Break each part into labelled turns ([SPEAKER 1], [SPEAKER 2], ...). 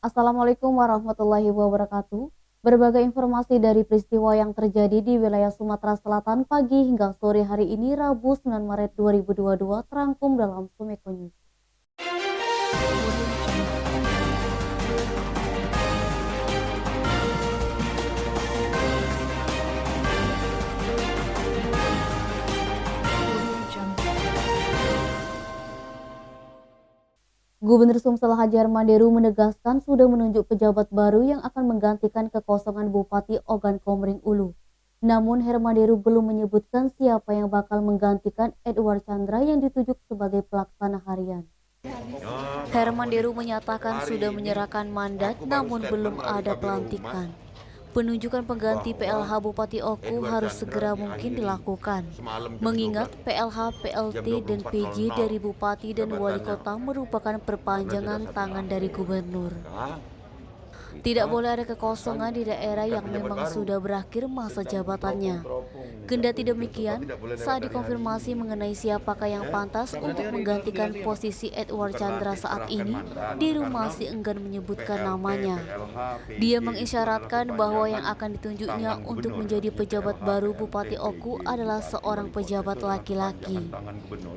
[SPEAKER 1] Assalamualaikum warahmatullahi wabarakatuh. Berbagai informasi dari peristiwa yang terjadi di wilayah Sumatera Selatan pagi hingga sore hari ini Rabu 9 Maret 2022 terangkum dalam Sumeko News. Gubernur Sumsel Hajar Manderu menegaskan sudah menunjuk pejabat baru yang akan menggantikan kekosongan Bupati Ogan Komering Ulu. Namun Hermanderu belum menyebutkan siapa yang bakal menggantikan Edward Chandra yang ditunjuk sebagai pelaksana harian. Hermanderu menyatakan sudah menyerahkan mandat namun belum ada pelantikan. Penunjukan pengganti PLH Bupati Oku harus segera mungkin dilakukan, mengingat PLH, PLT, dan PJ dari Bupati dan Wali Kota merupakan perpanjangan tangan dari Gubernur. Tidak boleh ada kekosongan di daerah yang memang sudah berakhir masa jabatannya. Kendati demikian, saat dikonfirmasi mengenai siapakah yang pantas untuk menggantikan posisi Edward Chandra saat ini, Deru masih enggan menyebutkan namanya. Dia mengisyaratkan bahwa yang akan ditunjuknya untuk menjadi pejabat baru Bupati Oku adalah seorang pejabat laki-laki.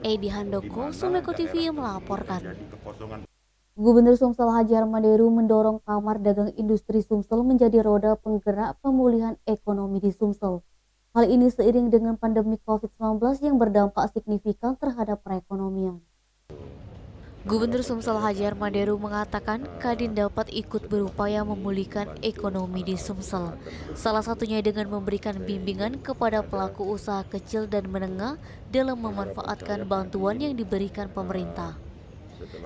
[SPEAKER 1] Edi Handoko, Sumeko TV melaporkan. Gubernur Sumsel Hajar Manderu mendorong Kamar Dagang Industri Sumsel menjadi roda penggerak pemulihan ekonomi di Sumsel. Hal ini seiring dengan pandemi COVID-19 yang berdampak signifikan terhadap perekonomian. Gubernur Sumsel Hajar Manderu mengatakan Kadin dapat ikut berupaya memulihkan ekonomi di Sumsel. Salah satunya dengan memberikan bimbingan kepada pelaku usaha kecil dan menengah dalam memanfaatkan bantuan yang diberikan pemerintah.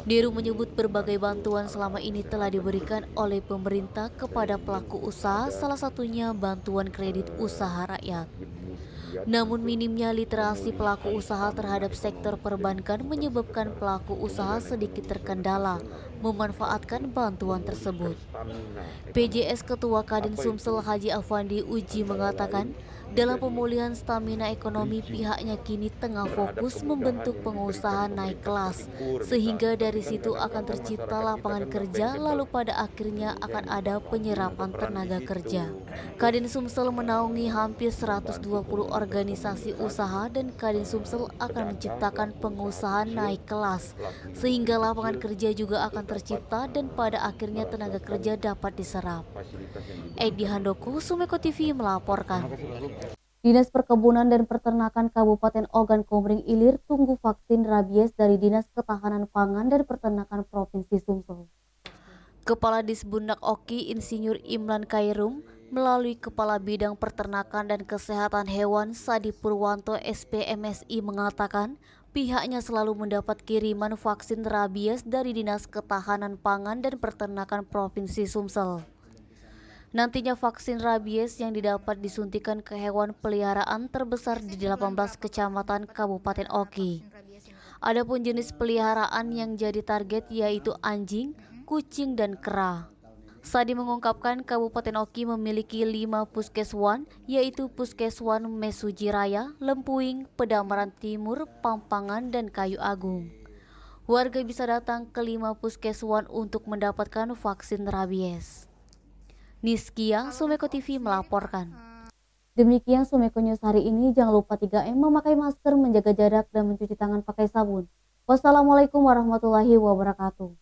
[SPEAKER 1] Deru menyebut berbagai bantuan selama ini telah diberikan oleh pemerintah kepada pelaku usaha, salah satunya bantuan kredit usaha rakyat. Namun minimnya literasi pelaku usaha terhadap sektor perbankan menyebabkan pelaku usaha sedikit terkendala memanfaatkan bantuan tersebut. PJS Ketua Kadin Sumsel Haji Afandi Uji mengatakan, dalam pemulihan stamina ekonomi pihaknya kini tengah fokus membentuk pengusaha naik kelas, sehingga dari situ akan tercipta lapangan kerja lalu pada akhirnya akan ada penyerapan tenaga kerja. Kadin Sumsel menaungi hampir 120 organisasi usaha dan Kadin Sumsel akan menciptakan pengusaha naik kelas, sehingga lapangan kerja juga akan tercipta dan pada akhirnya tenaga kerja dapat diserap. Edi Handoko, Sumeko TV melaporkan. Dinas Perkebunan dan Peternakan Kabupaten Ogan Komering Ilir tunggu vaksin rabies dari Dinas Ketahanan Pangan dan Peternakan Provinsi Sumsel. Kepala Disbundak Oki Insinyur Imran Kairum melalui Kepala Bidang Peternakan dan Kesehatan Hewan Sadi Purwanto SPMSI mengatakan pihaknya selalu mendapat kiriman vaksin rabies dari Dinas Ketahanan Pangan dan Peternakan Provinsi Sumsel. Nantinya vaksin rabies yang didapat disuntikan ke hewan peliharaan terbesar di 18 kecamatan Kabupaten Oki. Adapun jenis peliharaan yang jadi target yaitu anjing, kucing, dan kera. Sadi mengungkapkan Kabupaten Oki memiliki 5 puskeswan, yaitu Puskeswan Mesuji Raya, Lempuing, Pedamaran Timur, Pampangan, dan Kayu Agung. Warga bisa datang ke 5 puskeswan untuk mendapatkan vaksin rabies. Niskia, Sumeko TV melaporkan. Demikian Sumeko News hari ini. Jangan lupa 3M, memakai masker, menjaga jarak, dan mencuci tangan pakai sabun. Wassalamualaikum warahmatullahi wabarakatuh.